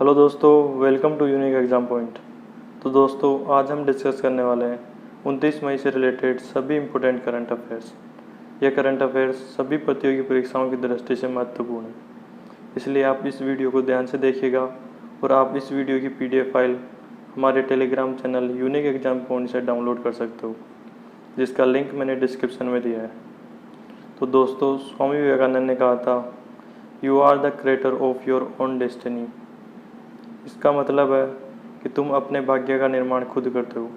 Hello दोस्तों, welcome to unique exam point. तो दोस्तों, आज हम डिस्कस करने वाले हैं 29 मई से रिलेटेड सभी इम्पोर्टेंट करंट अफेयर्स। यह करंट अफेयर्स सभी प्रतियोगी परीक्षाओं की दृष्टि से महत्वपूर्ण है, इसलिए आप इस वीडियो को ध्यान से देखिएगा और आप इस वीडियो की PDF फाइल हमारे Telegram channel unique exam point से डाउनलोड कर सकते हो, जिसका लिंक मैंने डिस्क्रिप्शन में दिया है। तो दोस्तों, स्वामी विवेकानंद ने कहा था, you are the creator of your own destiny. इसका मतलब है कि तुम अपने भाग्य का निर्माण खुद करते हो,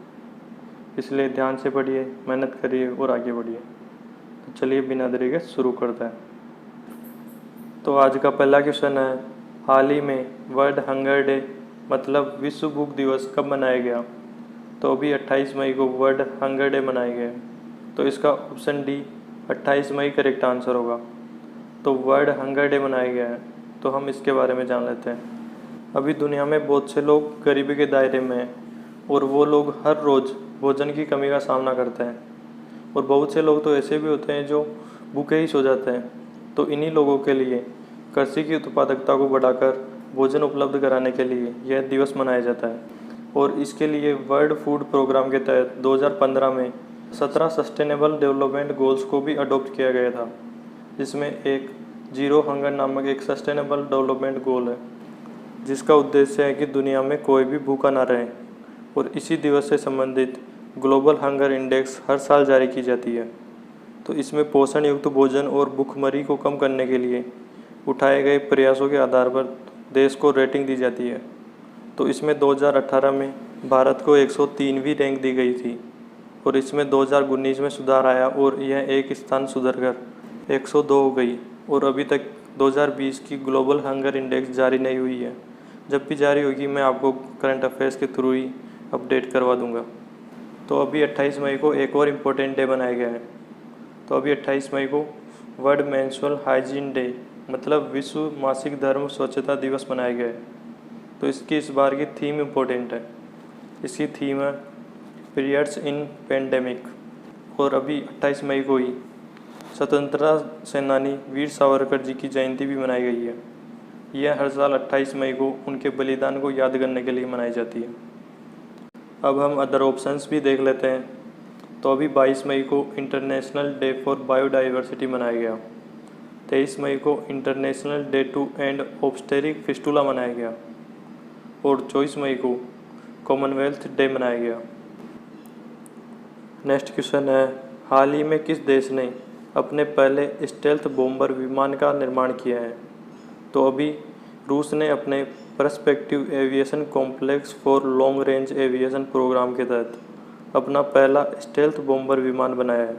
इसलिए ध्यान से पढ़िए, मेहनत करिए और आगे बढ़िए। तो चलिए बिना देरी के शुरू करते हैं। तो आज का पहला क्वेश्चन है, हाल ही में वर्ल्ड हंगर डे मतलब विश्व भूख दिवस कब मनाया गया? तो अभी 28 मई को वर्ल्ड हंगर डे मनाया गया है। तो इसका ऑप्शन डी 28 मई करेक्ट आंसर होगा। तो वर्ल्ड हंगर डे मनाया गया है, तो हम इसके बारे में जान लेते हैं। अभी दुनिया में बहुत से लोग गरीबी के दायरे में हैं और वो लोग हर रोज़ भोजन की कमी का सामना करते हैं, और बहुत से लोग तो ऐसे भी होते हैं जो भूखे ही सो जाते हैं। तो इन्हीं लोगों के लिए कृषि की उत्पादकता को बढ़ाकर भोजन उपलब्ध कराने के लिए यह दिवस मनाया जाता है। और इसके लिए वर्ल्ड फूड प्रोग्राम के तहत 2015 में 17 सस्टेनेबल डेवलपमेंट गोल्स को भी अडॉप्ट किया गया था, जिसमें एक जीरो हंगर नामक एक सस्टेनेबल डेवलपमेंट गोल है, जिसका उद्देश्य है कि दुनिया में कोई भी भूखा ना रहे। और इसी दिवस से संबंधित ग्लोबल हंगर इंडेक्स हर साल जारी की जाती है। तो इसमें पोषण युक्त भोजन और भूखमरी को कम करने के लिए उठाए गए प्रयासों के आधार पर देश को रेटिंग दी जाती है। तो इसमें 2018 में भारत को 103वीं रैंक दी गई थी, और इसमें 2019 में सुधार आया और यह एक स्थान सुधर कर 102 हो गई। और अभी तक 2020 की ग्लोबल हंगर इंडेक्स जारी नहीं हुई है। जब भी जारी होगी मैं आपको करंट अफेयर्स के थ्रू ही अपडेट करवा दूंगा। तो अभी 28 मई को एक और इम्पोर्टेंट डे बनाया गया है। तो अभी 28 मई को वर्ल्ड मेंस्ट्रुअल हाइजीन डे मतलब विश्व मासिक धर्म स्वच्छता दिवस मनाया गया है। तो इसकी इस बार की थीम इम्पोर्टेंट है। इसकी थीम है पीरियड्स इन पेंडेमिक। और अभी 28 मई को ही स्वतंत्रता सेनानी वीर सावरकर जी की जयंती भी मनाई गई है। यह हर साल 28 मई को उनके बलिदान को याद करने के लिए मनाई जाती है। अब हम अदर ऑप्शंस भी देख लेते हैं। तो अभी 22 मई को इंटरनेशनल डे फॉर बायोडाइवर्सिटी मनाया गया। 23 मई को international day to end obstetric fistula मनाया गया। और 24 मई को कॉमनवेल्थ डे मनाया गया। नेक्स्ट क्वेश्चन है, हाल ही में किस देश ने अपने पहले स्टेल्थ बॉम्बर विमान का निर्माण किया है? तो अभी रूस ने अपने perspective aviation complex for long range aviation program के तहत अपना पहला स्टेल्थ बॉम्बर विमान बनाया है।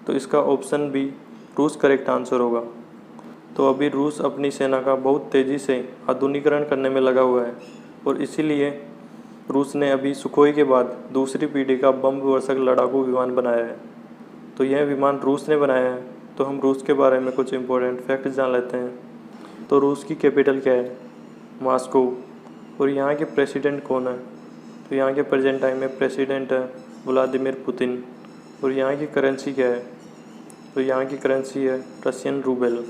तो इसका ऑप्शन बी रूस करेक्ट आंसर होगा। तो अभी रूस अपनी सेना का बहुत तेज़ी से आधुनिकीकरण करने में लगा हुआ है, और इसीलिए रूस ने अभी सुखोई के बाद दूसरी पीढ़ी का बम वर्षक लड़ाकू विमान बनाया है। तो यह विमान रूस ने बनाया है। तो हम रूस के बारे में कुछ इंपॉर्टेंट फैक्ट जान लेते हैं। तो रूस की कैपिटल क्या है? मॉस्को। और यहाँ के प्रेसिडेंट कौन है? तो यहाँ के प्रेजेंट टाइम में प्रेसिडेंट है व्लादिमीर पुतिन। और यहाँ की करेंसी क्या है? तो यहाँ की करेंसी है रशियन रूबेल।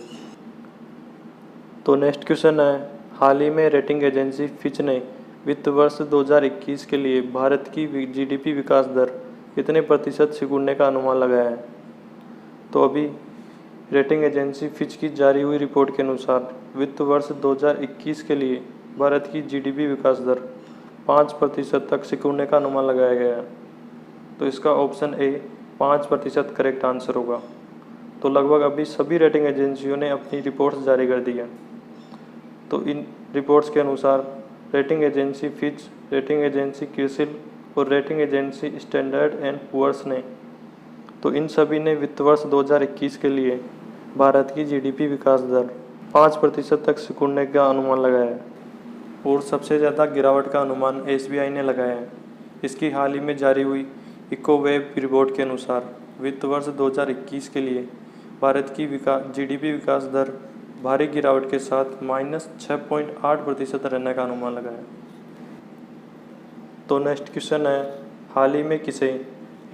तो नेक्स्ट क्वेश्चन है, हाल ही में रेटिंग एजेंसी फिच ने वित्त वर्ष 2021 के लिए भारत की GDP विकास दर कितने प्रतिशत सिकुड़ने का अनुमान लगाया है? तो अभी रेटिंग एजेंसी फिच की जारी हुई रिपोर्ट के अनुसार वित्त वर्ष 2021 के लिए भारत की GDP विकास दर 5% तक सिकुड़ने का अनुमान लगाया गया है। तो इसका ऑप्शन ए 5% करेक्ट आंसर होगा। तो लगभग अभी सभी रेटिंग एजेंसियों ने अपनी रिपोर्ट्स जारी कर दी है। तो इन रिपोर्ट्स के अनुसार rating agency Fitch, rating agency CRISIL और rating agency Standard and Poor's ने, तो इन सभी ने वित्त वर्ष 2021 के लिए भारत की GDP विकास दर 5% तक सिकुड़ने का अनुमान लगाया है। और सबसे ज़्यादा गिरावट का अनुमान SBI ने लगाया है। इसकी हाल ही में जारी हुई इकोवेब रिपोर्ट के अनुसार वित्त वर्ष 2021 के लिए भारत की GDP विकास दर भारी गिरावट के साथ -6.8% रहने का अनुमान लगाया है। तो नेक्स्ट क्वेश्चन है, हाल ही में किसे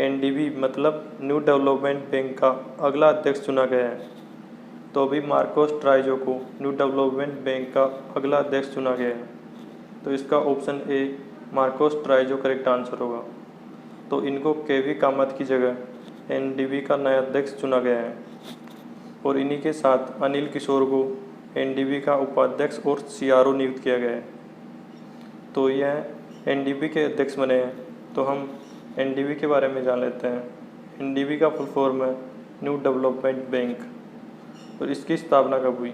NDB मतलब न्यू डेवलपमेंट बैंक का अगला अध्यक्ष चुना गया है? तो अभी मार्कोस ट्राइजो को न्यू डेवलपमेंट बैंक का अगला अध्यक्ष चुना गया है। तो इसका ऑप्शन ए मार्कोस ट्राइजो करेक्ट आंसर होगा। तो इनको केवी कामत की जगह एनडीबी का नया अध्यक्ष चुना गया है और इन्हीं के साथ अनिल किशोर को एनडीबी का उपाध्यक्ष और सीआरओ नियुक्त किया गया है। तो यह एनडीबी के अध्यक्ष बने हैं। तो हम एनडीबी के बारे में जान लेते हैं। एनडीबी का फुल फॉर्म है न्यू डेवलपमेंट बैंक और इसकी स्थापना कब हुई?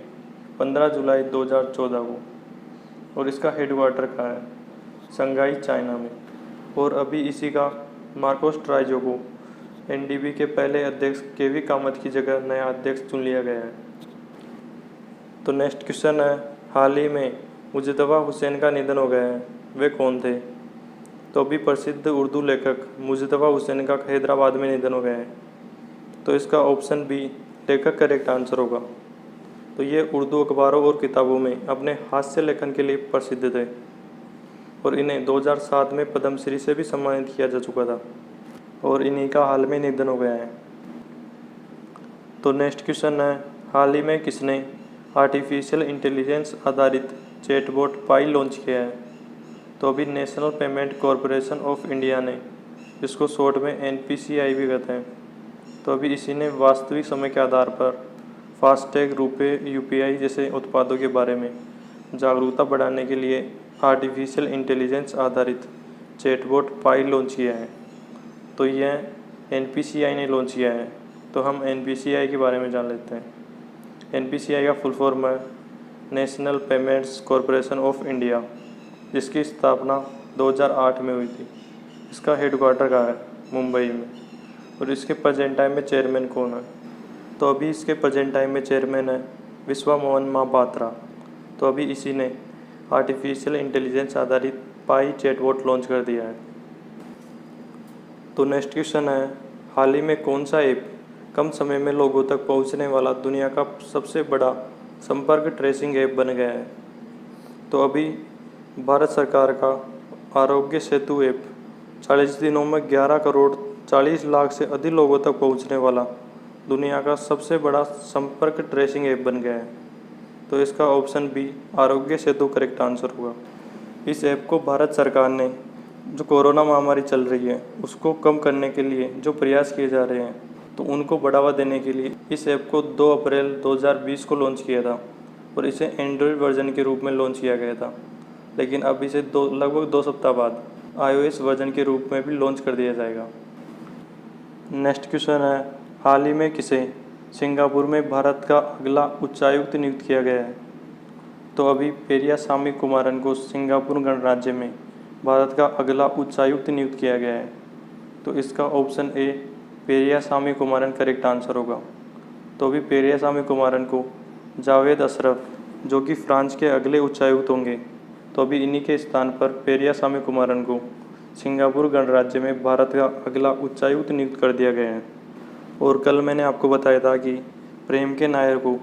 15 जुलाई 2014 को। और इसका हेडक्वार्टर कहाँ है? शंघाई, चाइना में। और अभी इसी का मार्कोस ट्राइजो को एनडीबी के पहले अध्यक्ष केवी कामत की जगह नया अध्यक्ष चुन लिया गया है। तो नेक्स्ट क्वेश्चन है, हाल ही में मुजतबा हुसैन का निधन हो गया है, वे कौन थे? तो अभी प्रसिद्ध उर्दू लेखक मुजतबा हुसैन का हैदराबाद में निधन हो गया है। तो इसका ऑप्शन बी लेखक करेक्ट आंसर होगा। तो ये उर्दू अखबारों और किताबों में अपने हास्य लेखन के लिए प्रसिद्ध थे और इन्हें 2007 में पद्मश्री से भी सम्मानित किया जा चुका था और इन्हीं का हाल में निधन हो गया है। तो नेक्स्ट क्वेश्चन है, हाल ही में किसने आर्टिफिशियल इंटेलिजेंस आधारित चैटबॉट पाई लॉन्च किया है? तो अभी national payment corporation of India ने, इसको शॉर्ट में एनपीसीआई भी कहते हैं। तो अभी इसी ने वास्तविक समय के आधार पर फास्टैग, रुपे, यूपीआई जैसे उत्पादों के बारे में जागरूकता बढ़ाने के लिए आर्टिफिशियल इंटेलिजेंस आधारित चैटबॉट पाई लॉन्च किया है। तो यह एनपीसीआई ने लॉन्च किया है। तो हम एनपीसीआई के बारे में जान लेते हैं। एनपीसीआई का फुल फॉर्म है national payments corporation of India, जिसकी स्थापना 2008 में हुई थी। इसका हेडक्वार्टर कहाँ है? मुंबई में। और इसके प्रेजेंट टाइम में चेयरमैन कौन है? तो अभी इसके प्रेजेंट टाइम में चेयरमैन है विश्वा मोहन महापात्रा। तो अभी इसी ने आर्टिफिशियल इंटेलिजेंस आधारित पाई चैटबॉट लॉन्च कर दिया है। तो नेक्स्ट क्वेश्चन है, हाल ही में कौन सा ऐप कम समय में लोगों तक पहुंचने वाला दुनिया का सबसे बड़ा संपर्क ट्रेसिंग ऐप बन गया है? तो अभी भारत सरकार का आरोग्य सेतु ऐप 40 दिनों में 11 करोड़ 40 लाख से अधिक लोगों तक पहुंचने वाला दुनिया का सबसे बड़ा संपर्क ट्रेसिंग ऐप बन गया है। तो इसका option B Aarogya Setu correct answer होगा। इस ऐप को भारत सरकार ने जो कोरोना महामारी चल रही है उसको कम करने के लिए जो प्रयास किए जा रहे हैं, तो उनको बढ़ावा देने के लिए इस ऐप को 2 अप्रैल 2020 को लॉन्च किया था और इसे एंड्रॉयड वर्जन के रूप में लॉन्च किया गया था। लेकिन अब इसे लगभग 2 सप्ताह बाद iOS वर्जन के रूप में भी लॉन्च कर दिया जाएगा। नेक्स्ट क्वेश्चन है, हाल ही में किसे सिंगापुर में भारत का अगला उच्चायुक्त नियुक्त किया गया है? तो अभी पेरियासामी कुमारन को सिंगापुर गणराज्य में भारत का अगला उच्चायुक्त नियुक्त किया गया है। तो इसका option A Periyasamy Kumaran correct answer होगा। तो अभी पेरियासामी कुमारन को जावेद अशरफ, जो कि फ्रांस के अगले उच्चायुक्त होंगे, तो अभी इन्हीं के स्थान पर पेरियासामी कुमारन को सिंगापुर गणराज्य में भारत का अगला उच्चायुक्त नियुक्त कर दिया गया है। और कल मैंने आपको बताया था कि प्रेम के नायर को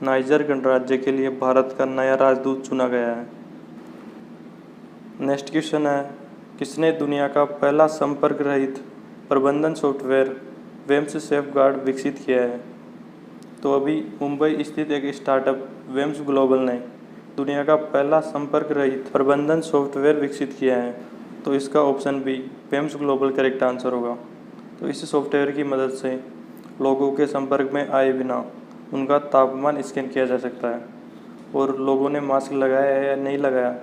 नाइजर गणराज्य के लिए भारत का नया राजदूत चुना गया है। नेक्स्ट क्वेश्चन है, किसने दुनिया का पहला संपर्क रहित प्रबंधन सॉफ्टवेयर वेम्स सेफगार्ड विकसित किया है? तो अभी मुंबई स्थित एक स्टार्टअप वेम्स ग्लोबल ने दुनिया का पहला संपर्क रहित प्रबंधन सॉफ्टवेयर विकसित किया है। तो इसका ऑप्शन बी वेम्स ग्लोबल करेक्ट आंसर होगा। तो इस सॉफ्टवेयर की मदद से लोगों के संपर्क में आए बिना उनका तापमान स्कैन किया जा सकता है और लोगों ने मास्क लगाया है या नहीं लगाया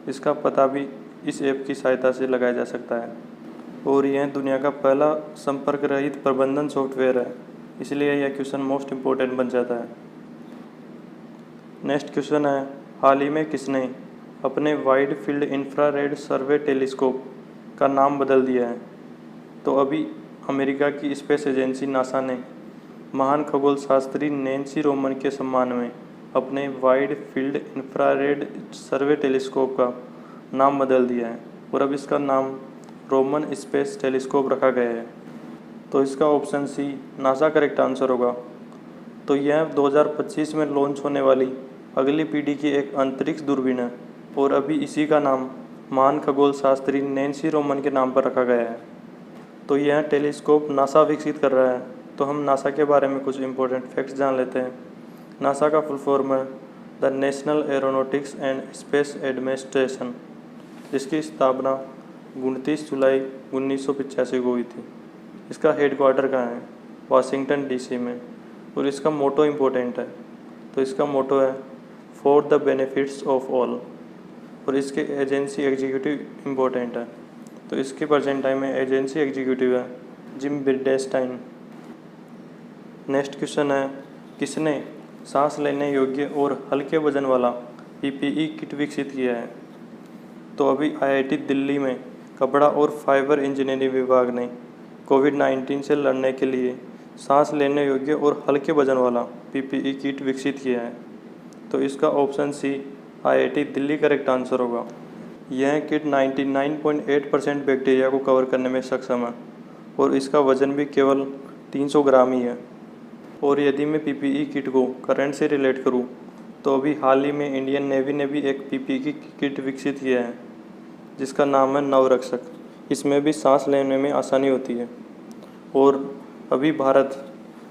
इसका पता भी इस ऐप की सहायता से लगाया जा सकता है। और यह दुनिया का पहला संपर्क रहित प्रबंधन सॉफ्टवेयर है, इसलिए यह क्वेश्चन मोस्ट इम्पोर्टेंट बन जाता है। नेक्स्ट क्वेश्चन है, हाल ही में किसने अपने वाइड फील्ड इंफ्रारेड सर्वे टेलीस्कोप का नाम बदल दिया है? तो अभी अमेरिका की स्पेस एजेंसी नासा ने महान खगोल शास्त्री नैन्सी रोमन के सम्मान में अपने वाइड फील्ड इंफ्रारेड सर्वे टेलीस्कोप का नाम बदल दिया है और अब इसका नाम रोमन स्पेस टेलीस्कोप रखा गया है। तो इसका option C NASA correct answer होगा। तो यह 2025 में लॉन्च होने वाली अगली पीढ़ी की एक अंतरिक्ष दूरबीन है और अभी इसी का नाम महान खगोल शास्त्री नैन्सी रोमन के नाम पर रखा गया है। तो यह टेलीस्कोप नासा विकसित कर रहा है। तो हम नासा के बारे में कुछ इंपॉर्टेंट फैक्ट्स जान लेते हैं। नासा का फुल फॉर्म है the national aeronautics and space administration जिसकी स्थापना 29 जुलाई 1985 को हुई थी। इसका हेडक्वार्टर कहाँ है? वाशिंगटन डीसी में। और इसका मोटो इम्पोर्टेंट है, तो इसका मोटो है for the benefits of all. और इसके एजेंसी एग्जीक्यूटिव इम्पोर्टेंट है, तो इसके प्रेजेंट टाइम में एजेंसी एग्जीक्यूटिव है जिम बिर्डेस्टाइन। नेक्स्ट क्वेश्चन है, किसने सांस लेने योग्य और हल्के वजन वाला पीपीई किट विकसित किया है? तो अभी आईआईटी दिल्ली में कपड़ा और फाइबर इंजीनियरिंग विभाग ने कोविड-19 से लड़ने के लिए सांस लेने योग्य और हल्के वजन वाला पीपीई किट विकसित किया है। तो इसका option C IIT Delhi correct answer होगा। यह किट 99.8% बैक्टीरिया को कवर करने में सक्षम है और इसका वजन भी केवल 300 ग्राम ही है। और यदि मैं पीपीई किट को करंट से रिलेट करूं, तो अभी हाल ही में इंडियन नेवी ने भी एक पीपीई किट विकसित किया है जिसका नाम है नवरक्षक। इसमें भी सांस लेने में आसानी होती है और अभी भारत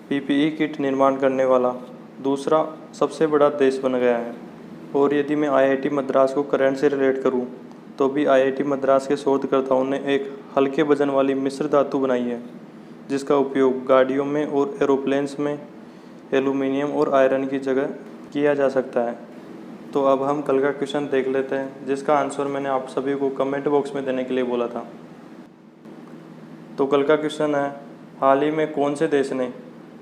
पीपीई किट निर्माण करने वाला दूसरा सबसे बड़ा देश बन गया है। और यदि मैं आईआईटी मद्रास को करंट से रिलेट करूं, तो भी आईआईटी मद्रास के शोधकर्ताओं ने एक हल्के वजन वाली मिश्र धातु बनाई है जिसका उपयोग गाड़ियों में और एरोप्लेन्स में एल्यूमीनियम और आयरन की जगह किया जा सकता है। तो अब हम कल का क्वेश्चन देख लेते हैं जिसका आंसर मैंने आप सभी को कमेंट बॉक्स में देने के लिए बोला था। तो कल का क्वेश्चन है, हाल ही में कौन से देश ने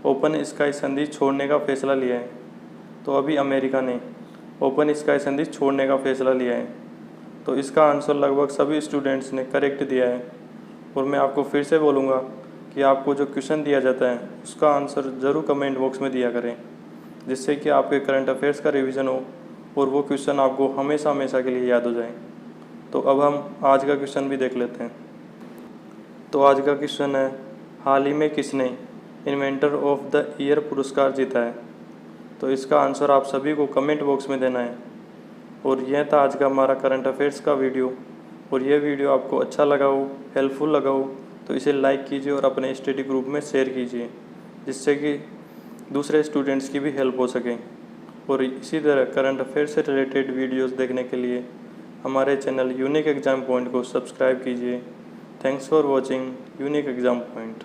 ओपन स्काई संधि छोड़ने का फैसला लिया है? तो अभी अमेरिका ने ओपन स्काई संधि छोड़ने का फैसला लिया है। तो इसका आंसर लगभग सभी स्टूडेंट्स ने करेक्ट दिया है। और मैं आपको फिर से बोलूँगा कि आपको जो क्वेश्चन दिया जाता है उसका आंसर ज़रूर कमेंट बॉक्स में दिया करें, जिससे कि आपके करंट अफेयर्स का रिवीजन हो और वो क्वेश्चन आपको हमेशा हमेशा के लिए याद हो जाए। तो अब हम आज का क्वेश्चन भी देख लेते हैं। तो आज का क्वेश्चन है, हाल ही में किसने इन्वेंटर ऑफ द ईयर पुरस्कार जीता है? तो इसका आंसर आप सभी को कमेंट बॉक्स में देना है। और यह था आज का हमारा करंट अफेयर्स का वीडियो। और यह वीडियो आपको अच्छा लगा हो, हेल्पफुल लगा हो, तो इसे लाइक कीजिए और अपने स्टडी ग्रुप में शेयर कीजिए, जिससे कि दूसरे स्टूडेंट्स की भी हेल्प हो सके। और इसी तरह करंट अफेयर से रिलेटेड वीडियोस देखने के लिए हमारे चैनल यूनिक एग्ज़ाम पॉइंट को सब्सक्राइब कीजिए। Thanks for watching unique exam point.